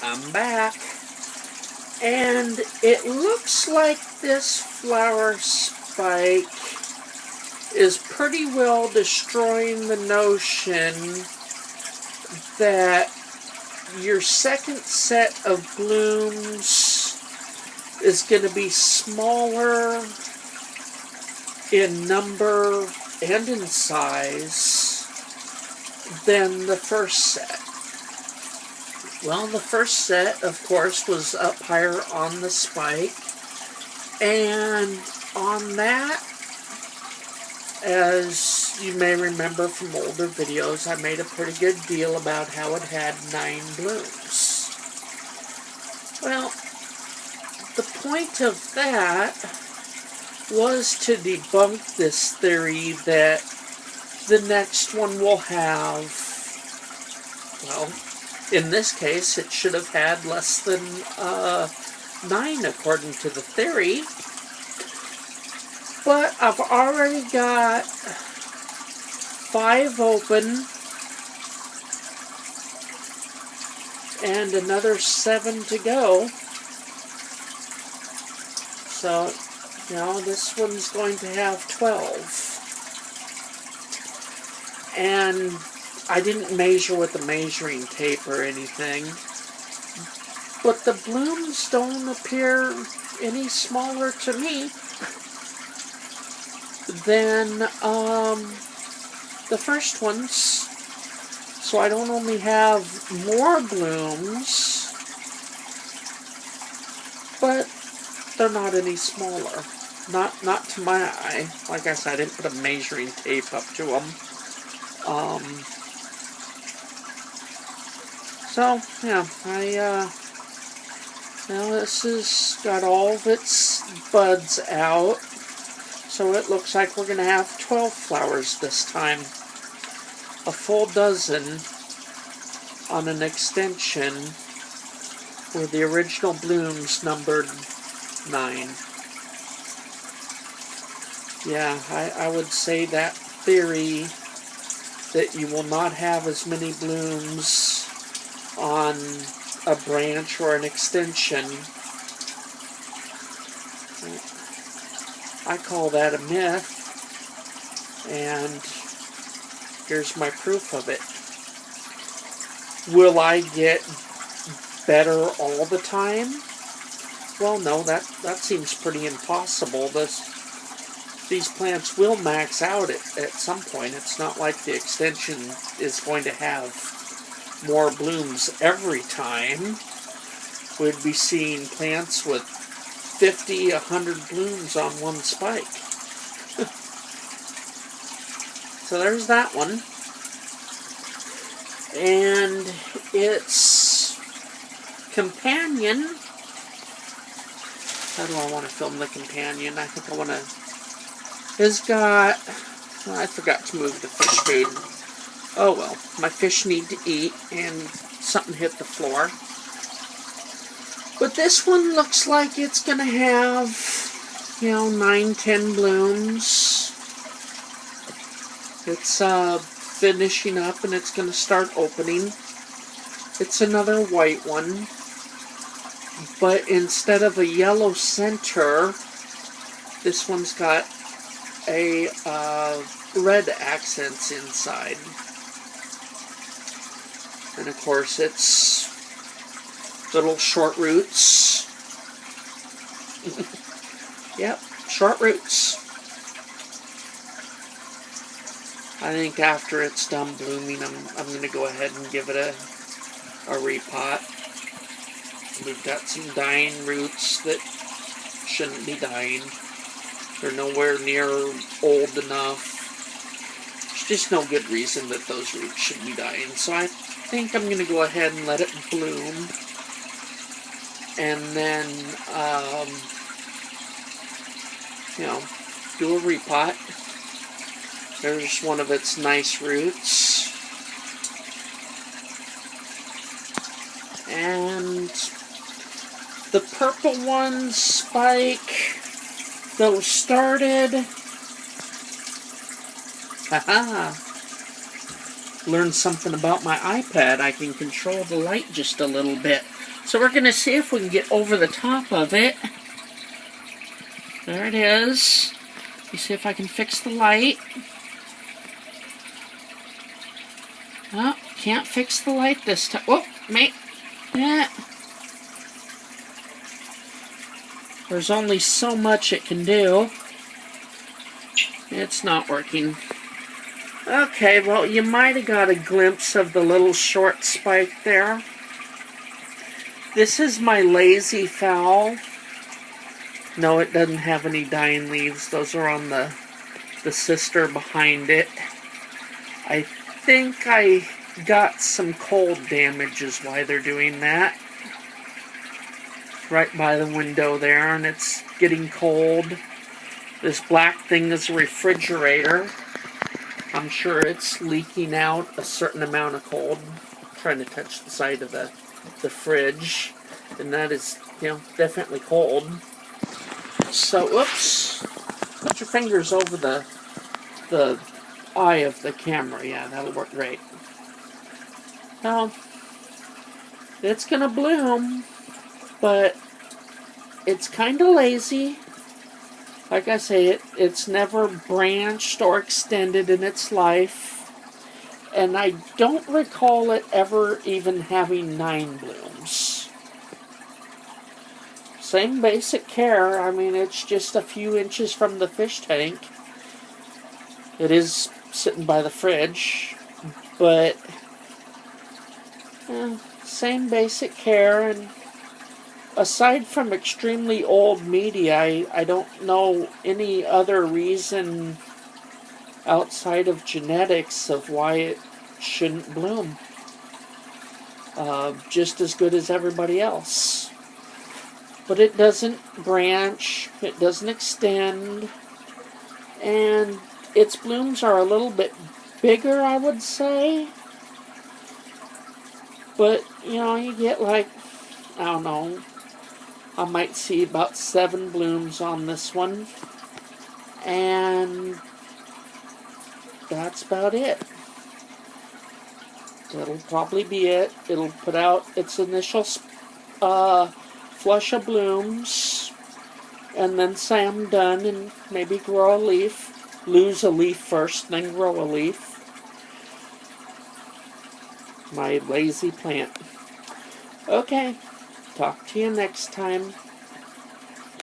I'm back. And it looks like this flower spike is pretty well destroying the notion that your second set of blooms is going to be smaller in number and in size than the first set. Well, the first set, of course, was up higher on the spike, and on that, as you may remember from older videos, I made a pretty good deal about how it had 9 blooms. Well, the point of that was to debunk this theory that the next one will have, well, in this case, it should have had less than 9 according to the theory. But I've already got 5 open and another 7 to go. So, this one's going to have 12. And I didn't measure with the measuring tape or anything, but the blooms don't appear any smaller to me than the first ones. So I don't only have more blooms, but they're not any smaller. Not to my eye. Like I said, I didn't put a measuring tape up to them. So, yeah, this has got all of its buds out, so it looks like we're going to have 12 flowers this time. A full dozen on an extension where the original blooms numbered 9. Yeah, I would say that theory that you will not have as many blooms on a branch or an extension, I call that a myth, and here's my proof of it. Will I get better all the time? Well, no, that seems pretty impossible. These plants will max out at some point. It's not like the extension is going to have more blooms every time. We'd be seeing plants with 50, 100 blooms on one spike. So there's that one. And its companion, how do I want to film the companion? I think I want to, has got, I forgot to move the fish food. Oh well, my fish need to eat, and something hit the floor. But this one looks like it's going to have, 9, 10 blooms. It's finishing up, and it's going to start opening. It's another white one. But instead of a yellow center, this one's got a red accents inside. And of course, it's little short roots. Yep, short roots. I think after it's done blooming, I'm going to go ahead and give it a repot. We've got some dying roots that shouldn't be dying. They're nowhere near old enough. There's just no good reason that those roots should be dying. So I think I'm going to go ahead and let it bloom. And then, do a repot. There's one of its nice roots. And the purple one spike that was started, haha, learned something about my iPad. I can control the light just a little bit. So we're going to see if we can get over the top of it. There it is. Let me see if I can fix the light. Oh, can't fix the light this time. Oh, mate. Yeah. There's only so much it can do. It's not working. Okay, well, you might have got a glimpse of the little short spike there. This is my lazy fowl. No, it doesn't have any dying leaves. Those are on the sister behind it. I think I got some cold damage is why they're doing that. Right by the window there, and it's getting cold. This black thing is a refrigerator. I'm sure it's leaking out a certain amount of cold. I'm trying to touch the side of the fridge, and that is, definitely cold. So, oops. Put your fingers over the eye of the camera. Yeah, that'll work great. Now, it's gonna bloom, but it's kind of lazy. Like I say, it's never branched or extended in its life. And I don't recall it ever even having 9 blooms. Same basic care. I mean, it's just a few inches from the fish tank. It is sitting by the fridge. But same basic care, and aside from extremely old media, I don't know any other reason outside of genetics of why it shouldn't bloom. Just as good as everybody else. But it doesn't branch, it doesn't extend, and its blooms are a little bit bigger, I would say. But, you get like, I don't know, I might see about 7 blooms on this one. And that's about it. That'll probably be it. It'll put out its initial flush of blooms. And then say I'm done and maybe grow a leaf. Lose a leaf first, then grow a leaf. My lazy plant. Okay. Talk to you next time.